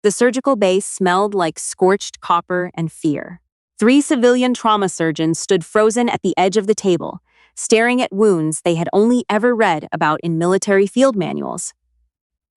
The surgical bay smelled like scorched copper and fear. 3 civilian trauma surgeons stood frozen at the edge of the table, staring at wounds they had only ever read about in military field manuals.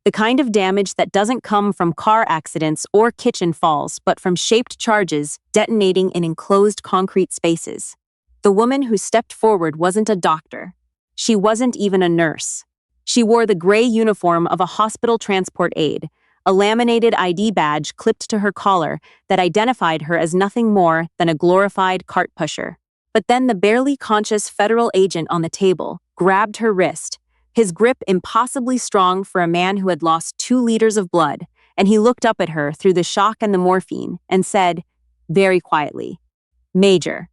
The kind of damage that doesn't come from car accidents or kitchen falls, but from shaped charges detonating in enclosed concrete spaces. The woman who stepped forward wasn't a doctor. She wasn't even a nurse. She wore the gray uniform of a hospital transport aide, a laminated ID badge clipped to her collar that identified her as nothing more than a glorified cart pusher. But then the barely conscious federal agent on the table grabbed her wrist, his grip impossibly strong for a man who had lost 2 liters of blood, and he looked up at her through the shock and the morphine and said, very quietly, "Major."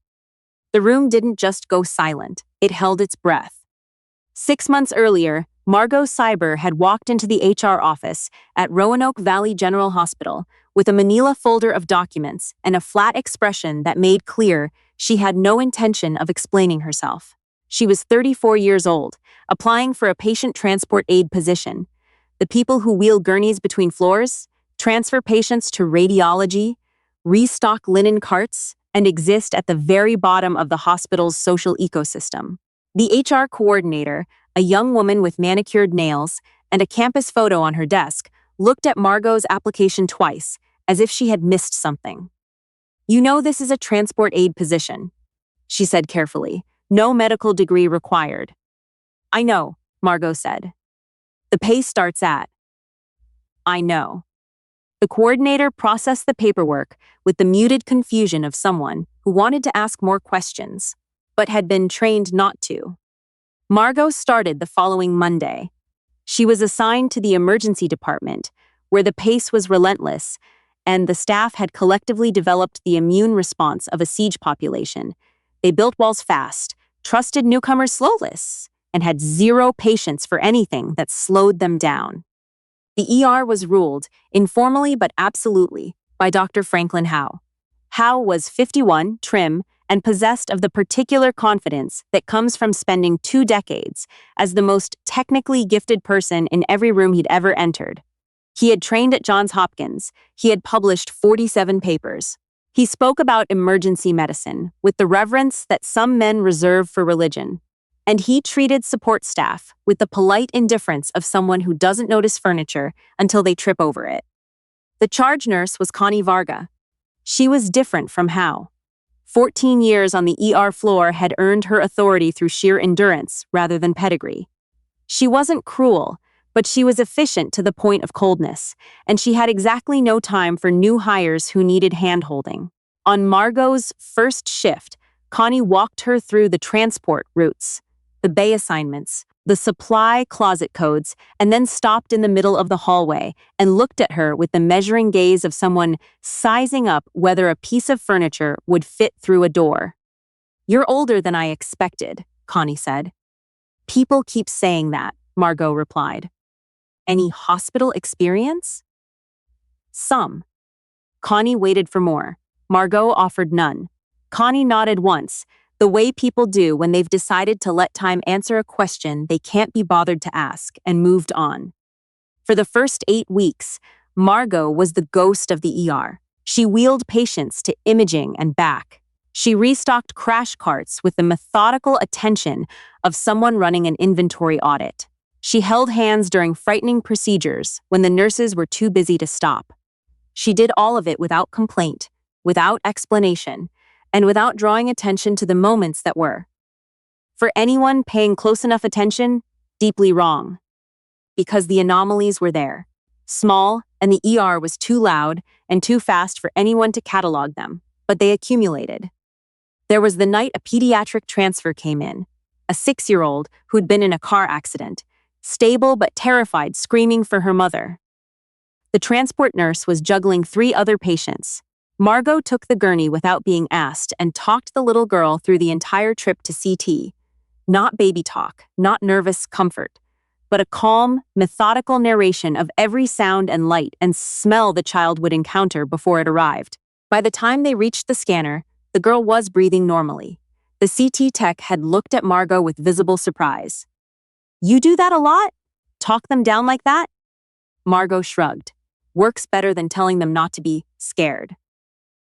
The room didn't just go silent, it held its breath. 6 months earlier, Margot Seibert had walked into the HR office at Roanoke Valley General Hospital with a manila folder of documents and a flat expression that made clear she had no intention of explaining herself. She was 34 years old, applying for a patient transport aide position. The people who wheel gurneys between floors, transfer patients to radiology, restock linen carts, and exist at the very bottom of the hospital's social ecosystem. The HR coordinator, a young woman with manicured nails and a campus photo on her desk, looked at Margot's application twice, as if she had missed something. "You know this is a transport aide position," she said carefully. "No medical degree required." "I know," Margot said. "The pay starts at." "I know." The coordinator processed the paperwork with the muted confusion of someone who wanted to ask more questions, but had been trained not to. Margot started the following Monday. She was assigned to the emergency department, where the pace was relentless, and the staff had collectively developed the immune response of a siege population. They built walls fast, trusted newcomers slowless, and had zero patience for anything that slowed them down. The ER was ruled, informally but absolutely, by Dr. Franklin Howe. Howe was 51, trim, and possessed of the particular confidence that comes from spending 2 decades as the most technically gifted person in every room he'd ever entered. He had trained at Johns Hopkins. He had published 47 papers. He spoke about emergency medicine with the reverence that some men reserve for religion. And he treated support staff with the polite indifference of someone who doesn't notice furniture until they trip over it. The charge nurse was Connie Varga. She was different from Howe. 14 years on the ER floor had earned her authority through sheer endurance rather than pedigree. She wasn't cruel, but she was efficient to the point of coldness, and she had exactly no time for new hires who needed hand-holding. On Margot's first shift, Connie walked her through the transport routes, the bay assignments, the supply closet codes, and then stopped in the middle of the hallway and looked at her with the measuring gaze of someone sizing up whether a piece of furniture would fit through a door. "You're older than I expected," Connie said. "People keep saying that," Margot replied. "Any hospital experience?" "Some." Connie waited for more. Margot offered none. Connie nodded once, the way people do when they've decided to let time answer a question they can't be bothered to ask, and moved on. For the first 8 weeks, Margot was the ghost of the ER. She wheeled patients to imaging and back. She restocked crash carts with the methodical attention of someone running an inventory audit. She held hands during frightening procedures when the nurses were too busy to stop. She did all of it without complaint, without explanation, and without drawing attention to the moments that were, for anyone paying close enough attention, deeply wrong. Because the anomalies were there, small, and the ER was too loud and too fast for anyone to catalog them, but they accumulated. There was the night a pediatric transfer came in, a 6-year-old who'd been in a car accident, stable but terrified, screaming for her mother. The transport nurse was juggling 3 other patients. Margot took the gurney without being asked and talked the little girl through the entire trip to CT. Not baby talk, not nervous comfort, but a calm, methodical narration of every sound and light and smell the child would encounter before it arrived. By the time they reached the scanner, the girl was breathing normally. The CT tech had looked at Margot with visible surprise. "You do that a lot? Talk them down like that?" Margot shrugged. Works better than telling them not to be scared.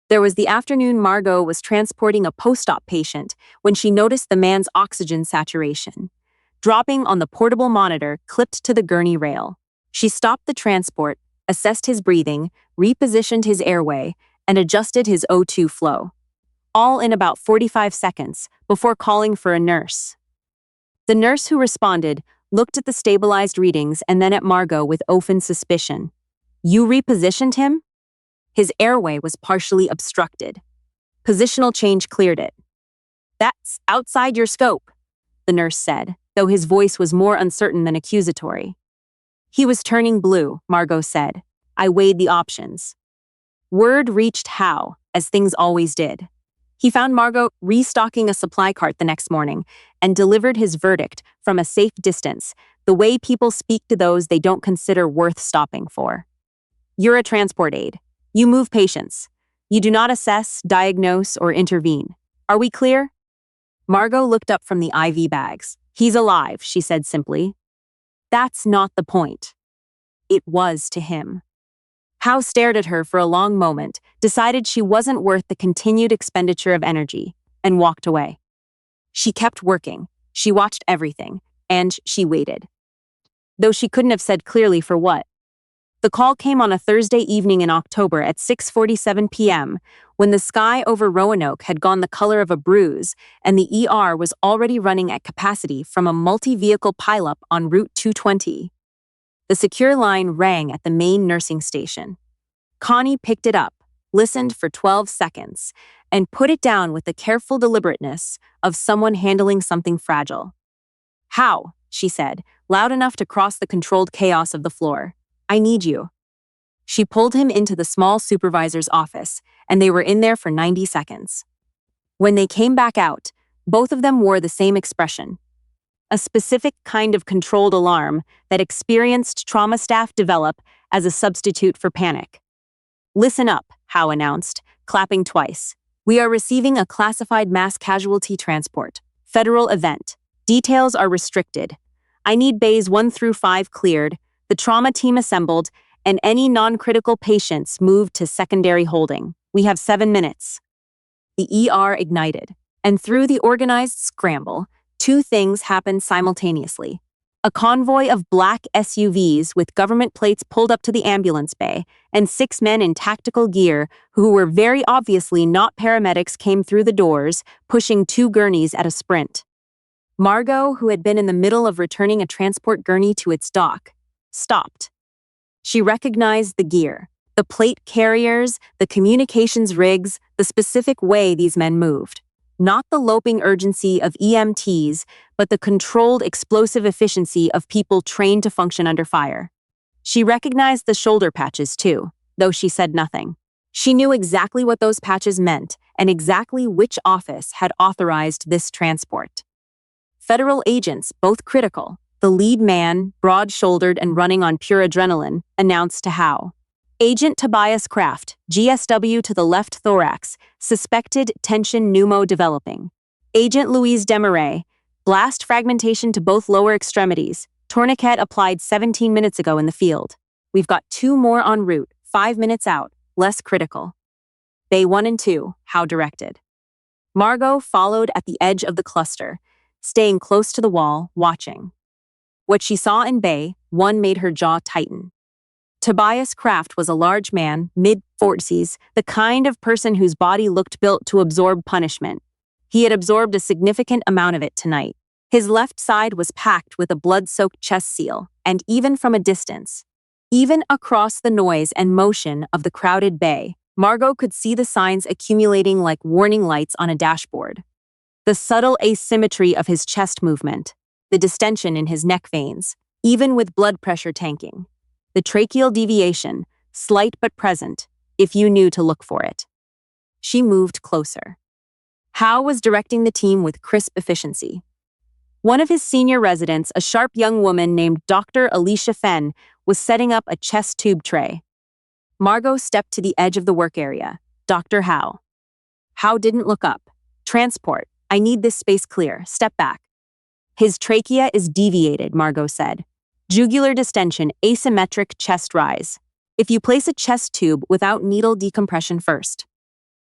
There was the afternoon Margot was transporting a post-op patient when she noticed the man's oxygen saturation dropping on the portable monitor clipped to the gurney rail. She stopped the transport, assessed his breathing, repositioned his airway, and adjusted his O2 flow. All in about 45 seconds before calling for a nurse. The nurse who responded looked at the stabilized readings and then at Margot with open suspicion. You repositioned him? His airway was partially obstructed. Positional change cleared it. That's outside your scope, the nurse said, though his voice was more uncertain than accusatory. He was turning blue, Margot said. I weighed the options. Word reached Howe, as things always did. He found Margot restocking a supply cart the next morning and delivered his verdict from a safe distance, the way people speak to those they don't consider worth stopping for. You're a transport aide. You move patients. You do not assess, diagnose, or intervene. Are we clear? Margot looked up from the IV bags. He's alive, she said simply. That's not the point. It was to him. Howe stared at her for a long moment, decided she wasn't worth the continued expenditure of energy, and walked away. She kept working, she watched everything, and she waited. Though she couldn't have said clearly for what. The call came on a Thursday evening in October at 6:47 p.m., when the sky over Roanoke had gone the color of a bruise and the ER was already running at capacity from a multi-vehicle pileup on Route 220. The secure line rang at the main nursing station. Connie picked it up, listened for 12 seconds, and put it down with the careful deliberateness of someone handling something fragile. How, she said, loud enough to cross the controlled chaos of the floor. I need you. She pulled him into the small supervisor's office, and they were in there for 90 seconds. When they came back out, both of them wore the same expression. A specific kind of controlled alarm that experienced trauma staff develop as a substitute for panic. Listen up, Howe announced, clapping twice. We are receiving a classified mass casualty transport. Federal event. Details are restricted. I need bays 1 through 5 cleared, the trauma team assembled, and any non-critical patients moved to secondary holding. We have 7 minutes. The ER ignited, and through the organized scramble, 2 things happened simultaneously. A convoy of black SUVs with government plates pulled up to the ambulance bay, and 6 men in tactical gear who were very obviously not paramedics came through the doors, pushing 2 gurneys at a sprint. Margot, who had been in the middle of returning a transport gurney to its dock, stopped. She recognized the gear, the plate carriers, the communications rigs, the specific way these men moved. Not the loping urgency of EMTs, but the controlled explosive efficiency of people trained to function under fire. She recognized the shoulder patches too, though she said nothing. She knew exactly what those patches meant and exactly which office had authorized this transport. Federal agents, both critical, the lead man, broad-shouldered and running on pure adrenaline, announced to Howe. Agent Tobias Kraft, GSW to the left thorax, suspected tension pneumo developing. Agent Louise Desmarais, blast fragmentation to both lower extremities, tourniquet applied 17 minutes ago in the field. We've got 2 more en route, 5 minutes out, less critical. Bay 1 and 2, Howe directed. Margot followed at the edge of the cluster, staying close to the wall, watching. What she saw in Bay 1 made her jaw tighten. Tobias Kraft was a large man, mid-40s, the kind of person whose body looked built to absorb punishment. He had absorbed a significant amount of it tonight. His left side was packed with a blood-soaked chest seal, and even from a distance, even across the noise and motion of the crowded bay, Margot could see the signs accumulating like warning lights on a dashboard. The subtle asymmetry of his chest movement, the distension in his neck veins, even with blood pressure tanking. The tracheal deviation, slight but present, if you knew to look for it. She moved closer. Howe was directing the team with crisp efficiency. One of his senior residents, a sharp young woman named Dr. Alicia Fenn, was setting up a chest tube tray. Margot stepped to the edge of the work area. Dr. Howe. Howe didn't look up. Transport. I need this space clear. Step back. His trachea is deviated, Margot said. Jugular distension, asymmetric chest rise. if you place a chest tube without needle decompression first.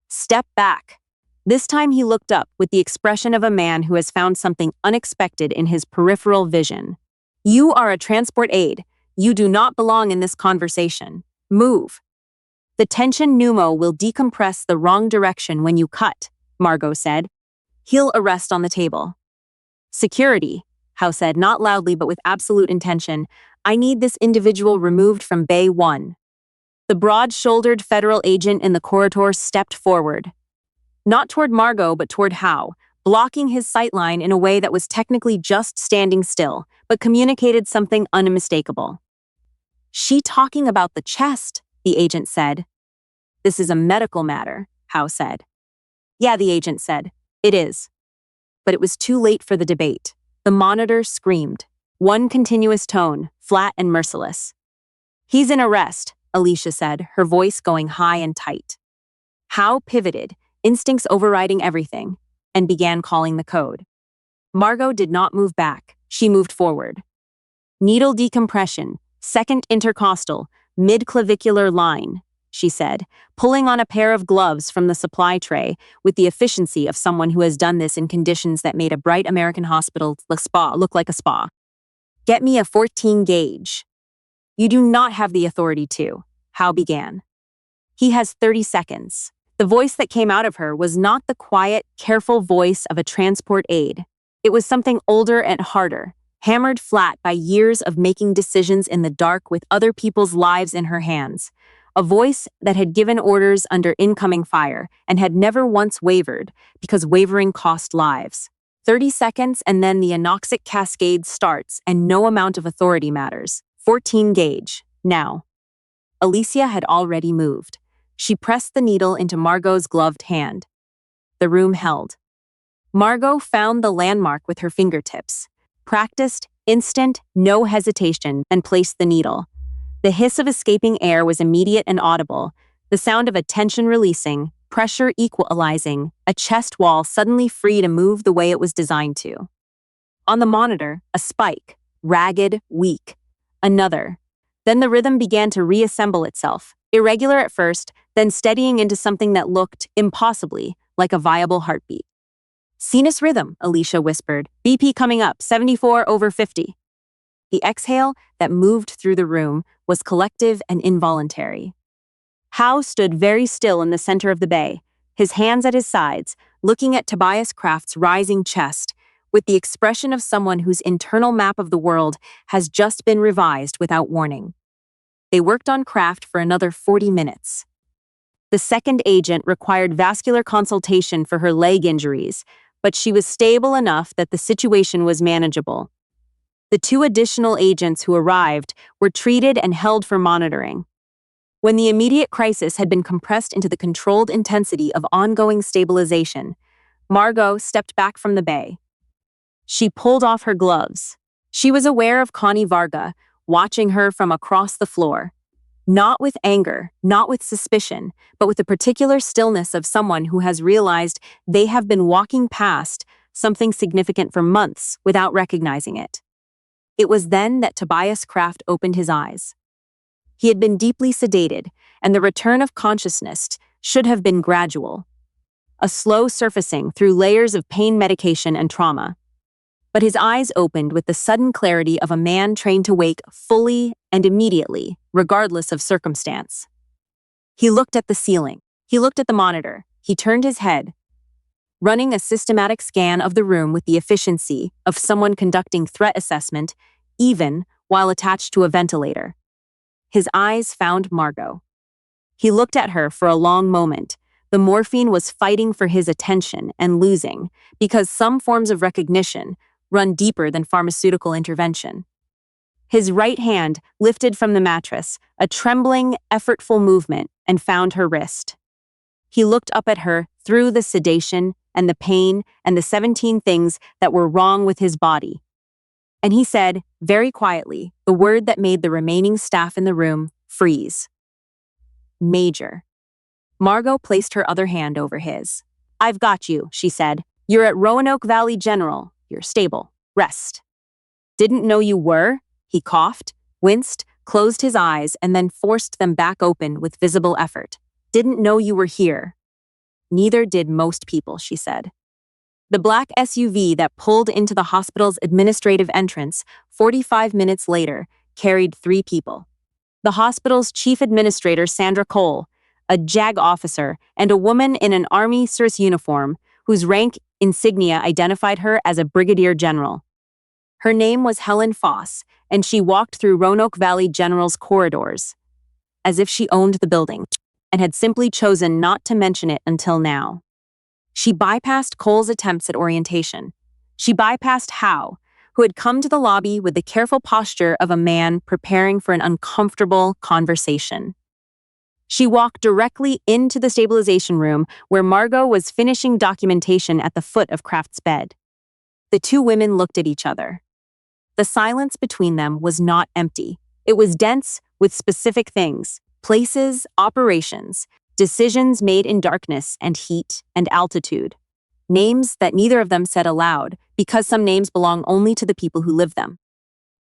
Step back. This time he looked up with the expression of a man who has found something unexpected in his peripheral vision. You are a transport aide. You do not belong in this conversation. Move. The tension pneumo will decompress the wrong direction when you cut, Margot said. He'll arrest on the table. Security, Howe said, not loudly but with absolute intention. I need this individual removed from Bay 1. The broad-shouldered federal agent in the corridor stepped forward. Not toward Margot, but toward Howe, blocking his sightline in a way that was technically just standing still, but communicated something unmistakable. She talking about the chest, the agent said. This is a medical matter, Howe said. Yeah, the agent said. It is. But it was too late for the debate. The monitor screamed. One continuous tone, flat and merciless. He's in arrest, Alicia said, her voice going high and tight. Howe pivoted, instincts overriding everything, and began calling the code. Margot did not move back. She moved forward. Needle decompression, second intercostal, mid-clavicular line, she said, pulling on a pair of gloves from the supply tray with the efficiency of someone who has done this in conditions that made a bright American hospital look like a spa. Get me a 14 gauge. You do not have the authority to, Howe began. He has 30 seconds. The voice that came out of her was not the quiet, careful voice of a transport aide. It was something older and harder, hammered flat by years of making decisions in the dark with other people's lives in her hands. A voice that had given orders under incoming fire and had never once wavered because wavering cost lives. 30 seconds and then the anoxic cascade starts and no amount of authority matters. 14 gauge. Now. Alicia had already moved. She pressed the needle into Margot's gloved hand. The room held. Margot found the landmark with her fingertips, practiced, instant, no hesitation, and placed the needle. The hiss of escaping air was immediate and audible, the sound of a tension releasing, pressure equalizing, a chest wall suddenly free to move the way it was designed to. On the monitor, a spike, ragged, weak. Another. Then the rhythm began to reassemble itself, irregular at first, then steadying into something that looked, impossibly, like a viable heartbeat. Sinus rhythm, Alicia whispered. BP coming up, 74/50. The exhale that moved through the room was collective and involuntary. Howe stood very still in the center of the bay, his hands at his sides, looking at Tobias Craft's rising chest, with the expression of someone whose internal map of the world has just been revised without warning. They worked on Craft for another 40 minutes. The second agent required vascular consultation for her leg injuries, but she was stable enough that the situation was manageable. The two additional agents who arrived were treated and held for monitoring. When the immediate crisis had been compressed into the controlled intensity of ongoing stabilization, Margot stepped back from the bay. She pulled off her gloves. She was aware of Connie Varga, watching her from across the floor. Not with anger, not with suspicion, but with the particular stillness of someone who has realized they have been walking past something significant for months without recognizing it. It was then that Tobias Craft opened his eyes. He had been deeply sedated, and the return of consciousness should have been gradual. A slow surfacing through layers of pain medication and trauma. But his eyes opened with the sudden clarity of a man trained to wake fully and immediately, regardless of circumstance. He looked at the ceiling. He looked at the monitor. He turned his head, running a systematic scan of the room with the efficiency of someone conducting threat assessment, even while attached to a ventilator. His eyes found Margot. He looked at her for a long moment. The morphine was fighting for his attention and losing, because some forms of recognition run deeper than pharmaceutical intervention. His right hand lifted from the mattress, a trembling, effortful movement, and found her wrist. He looked up at her through the sedation and the pain and the 17 things that were wrong with his body. And he said, very quietly, the word that made the remaining staff in the room freeze. Major. Margot placed her other hand over his. I've got you, she said. You're at Roanoke Valley General. You're stable. Rest. Didn't know you were? He coughed, winced, closed his eyes, and then forced them back open with visible effort. "Didn't know you were here." "Neither did most people," she said. The black SUV that pulled into the hospital's administrative entrance 45 minutes later carried 3 people. The hospital's chief administrator, Sandra Cole, a JAG officer, and a woman in an Army service uniform whose rank insignia identified her as a Brigadier General. Her name was Helen Foss, and she walked through Roanoke Valley General's corridors as if she owned the building and had simply chosen not to mention it until now. She bypassed Cole's attempts at orientation. She bypassed Howe, who had come to the lobby with the careful posture of a man preparing for an uncomfortable conversation. She walked directly into the stabilization room where Margot was finishing documentation at the foot of Kraft's bed. The 2 women looked at each other. The silence between them was not empty. It was dense with specific things: places, operations, decisions made in darkness and heat and altitude. Names that neither of them said aloud, because some names belong only to the people who live them.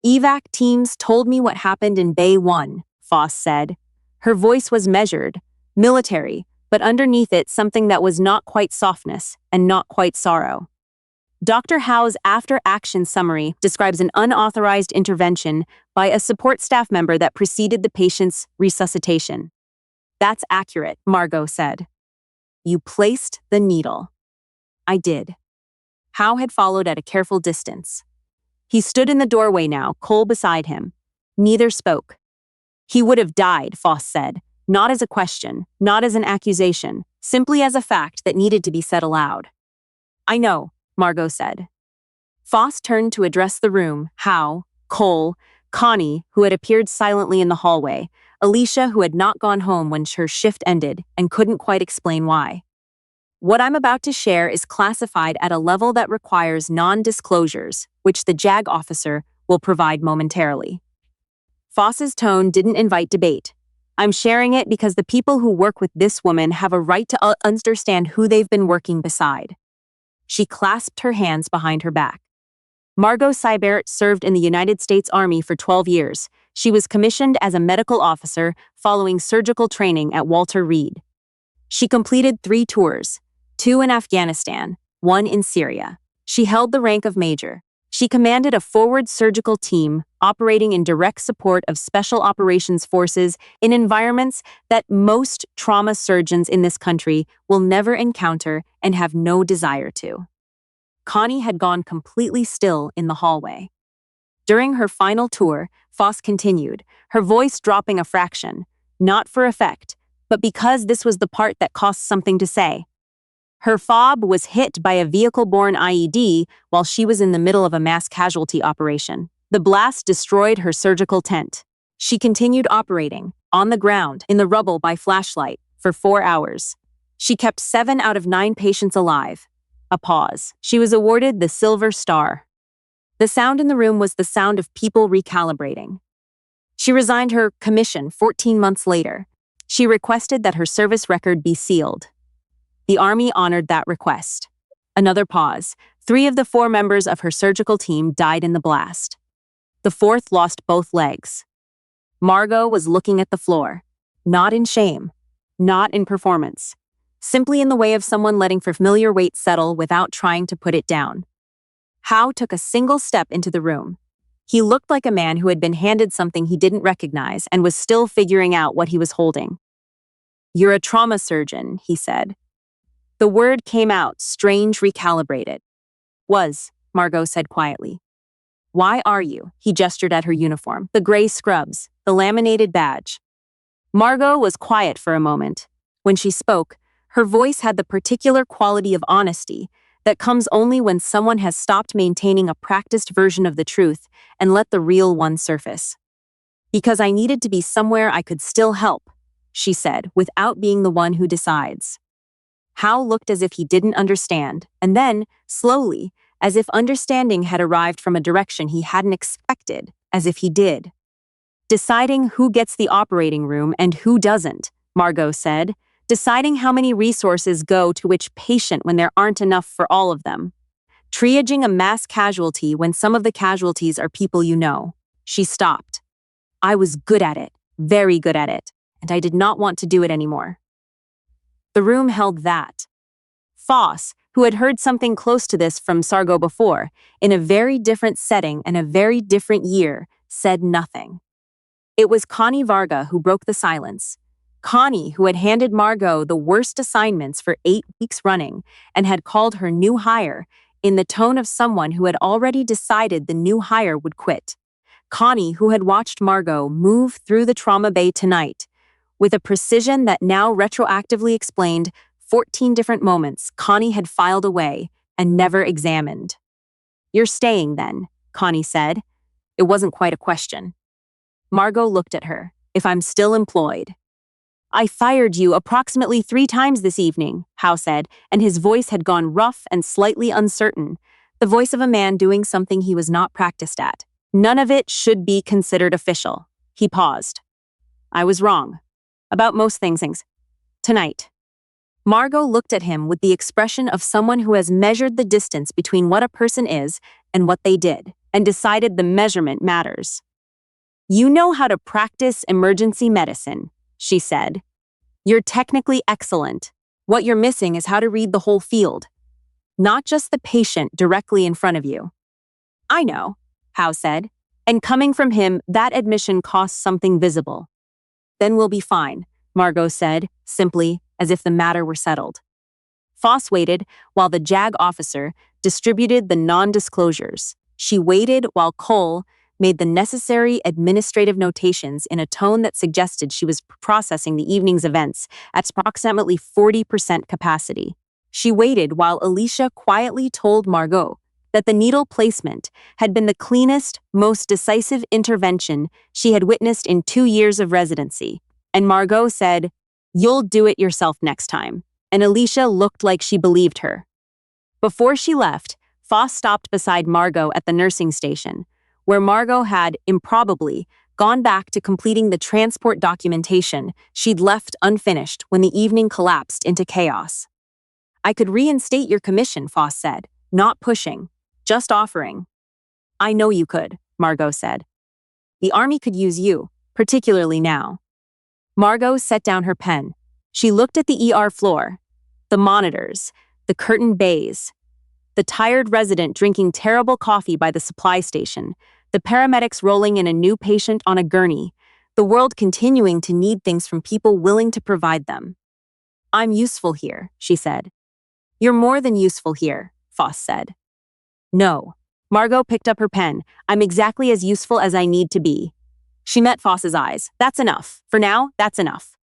"Evac teams told me what happened in Bay 1, Foss said. Her voice was measured, military, but underneath it something that was not quite softness and not quite sorrow. Dr. Howe's after-action summary describes an unauthorized intervention by a support staff member that preceded the patient's resuscitation. That's accurate, Margot said. You placed the needle. I did. Howe had followed at a careful distance. He stood in the doorway now, Cole beside him. Neither spoke. He would have died, Foss said, not as a question, not as an accusation, simply as a fact that needed to be said aloud. I know, Margot said. Foss turned to address the room, Howe, Cole, Connie, who had appeared silently in the hallway, Alicia, who had not gone home when her shift ended and couldn't quite explain why. What I'm about to share is classified at a level that requires non-disclosures, which the JAG officer will provide momentarily. Foss's tone didn't invite debate. I'm sharing it because the people who work with this woman have a right to understand who they've been working beside. She clasped her hands behind her back. Margot Seibert served in the United States Army for 12 years. She was commissioned as a medical officer following surgical training at Walter Reed. She completed 3 tours, 2 in Afghanistan, 1 in Syria. She held the rank of major. She commanded a forward surgical team operating in direct support of special operations forces in environments that most trauma surgeons in this country will never encounter and have no desire to. Connie had gone completely still in the hallway. During her final tour, Foss continued, her voice dropping a fraction, not for effect, but because this was the part that cost something to say. Her fob was hit by a vehicle-borne IED while she was in the middle of a mass casualty operation. The blast destroyed her surgical tent. She continued operating, on the ground, in the rubble by flashlight, for 4 hours. She kept 7 out of 9 patients alive. A pause. She was awarded the Silver Star. The sound in the room was the sound of people recalibrating. She resigned her commission 14 months later. She requested that her service record be sealed. The Army honored that request. Another pause. 3 of the 4 members of her surgical team died in the blast. The 4th lost both legs. Margot was looking at the floor, not in shame, not in performance, simply in the way of someone letting familiar weight settle without trying to put it down. Howe took a single step into the room. He looked like a man who had been handed something he didn't recognize and was still figuring out what he was holding. You're a trauma surgeon, he said. The word came out, strange, recalibrated. Was, Margot said quietly. Why are you? He gestured at her uniform, the gray scrubs, the laminated badge. Margot was quiet for a moment. When she spoke, her voice had the particular quality of honesty that comes only when someone has stopped maintaining a practiced version of the truth and let the real one surface. Because I needed to be somewhere I could still help, she said, without being the one who decides. Howe looked as if he didn't understand, and then, slowly, as if understanding had arrived from a direction he hadn't expected, as if he did. Deciding who gets the operating room and who doesn't, Margot said, deciding how many resources go to which patient when there aren't enough for all of them. Triaging a mass casualty when some of the casualties are people you know. She stopped. I was good at it, very good at it, and I did not want to do it anymore. The room held that. Foss, who had heard something close to this from Sargo before, in a very different setting and a very different year, said nothing. It was Connie Varga who broke the silence. Connie, who had handed Margot the worst assignments for 8 weeks running and had called her new hire in the tone of someone who had already decided the new hire would quit. Connie, who had watched Margot move through the trauma bay tonight, with a precision that now retroactively explained 14 different moments Connie had filed away and never examined. "You're staying then," Connie said. It wasn't quite a question. Margot looked at her. "If I'm still employed." "I fired you approximately 3 times this evening," Howe said, and his voice had gone rough and slightly uncertain, the voice of a man doing something he was not practiced at. "None of it should be considered official." He paused. "I was wrong. About most things. Tonight." Margot looked at him with the expression of someone who has measured the distance between what a person is and what they did, and decided the measurement matters. "You know how to practice emergency medicine," she said. "You're technically excellent. What you're missing is how to read the whole field, not just the patient directly in front of you." "I know," Howe said, and coming from him, that admission costs something visible. "Then we'll be fine," Margot said, simply, as if the matter were settled. Foss waited while the JAG officer distributed the non-disclosures. She waited while Cole made the necessary administrative notations in a tone that suggested she was processing the evening's events at approximately 40% capacity. She waited while Alicia quietly told Margot that the needle placement had been the cleanest, most decisive intervention she had witnessed in 2 years of residency, and Margot said, "You'll do it yourself next time," and Alicia looked like she believed her. Before she left, Foss stopped beside Margot at the nursing station, where Margot had, improbably, gone back to completing the transport documentation she'd left unfinished when the evening collapsed into chaos. "I could reinstate your commission," Foss said, not pushing, just offering. "I know you could," Margot said. "The Army could use you, particularly now." Margot set down her pen. She looked at the ER floor, the monitors, the curtained bays, the tired resident drinking terrible coffee by the supply station, the paramedics rolling in a new patient on a gurney, the world continuing to need things from people willing to provide them. "I'm useful here," she said. "You're more than useful here," Foss said. "No." Margot picked up her pen. "I'm exactly as useful as I need to be." She met Foss's eyes. "That's enough. For now, that's enough."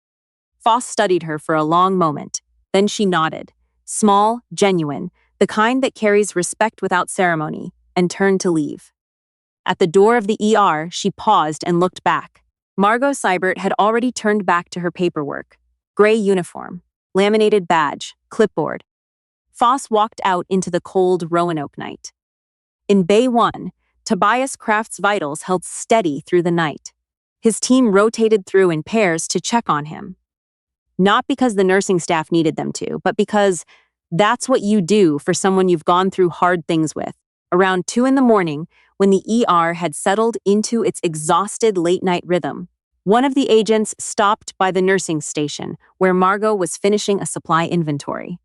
Foss studied her for a long moment. Then she nodded. Small, genuine, the kind that carries respect without ceremony, and turned to leave. At the door of the ER, she paused and looked back. Margot Seibert had already turned back to her paperwork. Gray uniform, laminated badge, clipboard. Foss walked out into the cold Roanoke night. In Bay 1, Tobias Kraft's vitals held steady through the night. His team rotated through in pairs to check on him. Not because the nursing staff needed them to, but because that's what you do for someone you've gone through hard things with. Around 2 a.m, when the ER had settled into its exhausted late-night rhythm, one of the agents stopped by the nursing station where Margot was finishing a supply inventory.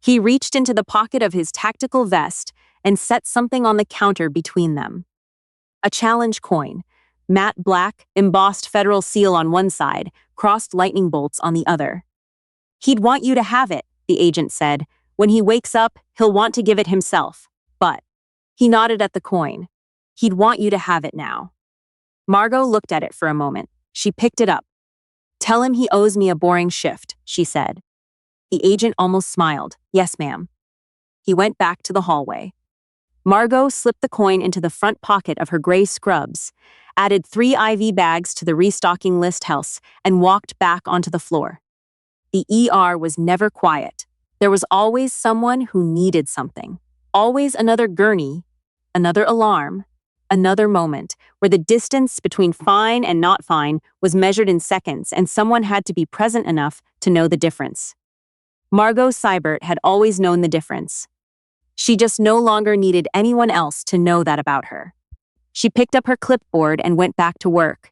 He reached into the pocket of his tactical vest and set something on the counter between them. A challenge coin, matte black, embossed federal seal on one side, crossed lightning bolts on the other. "He'd want you to have it," the agent said. "When he wakes up, he'll want to give it himself. But," he nodded at the coin, "he'd want you to have it now." Margot looked at it for a moment. She picked it up. "Tell him he owes me a boring shift," she said. The agent almost smiled. "Yes, ma'am." He went back to the hallway. Margot slipped the coin into the front pocket of her gray scrubs, added 3 IV bags to the restocking list house, and walked back onto the floor. The ER was never quiet. There was always someone who needed something. Always another gurney, another alarm, another moment where the distance between fine and not fine was measured in seconds, and someone had to be present enough to know the difference. Margot Seibert had always known the difference. She just no longer needed anyone else to know that about her. She picked up her clipboard and went back to work.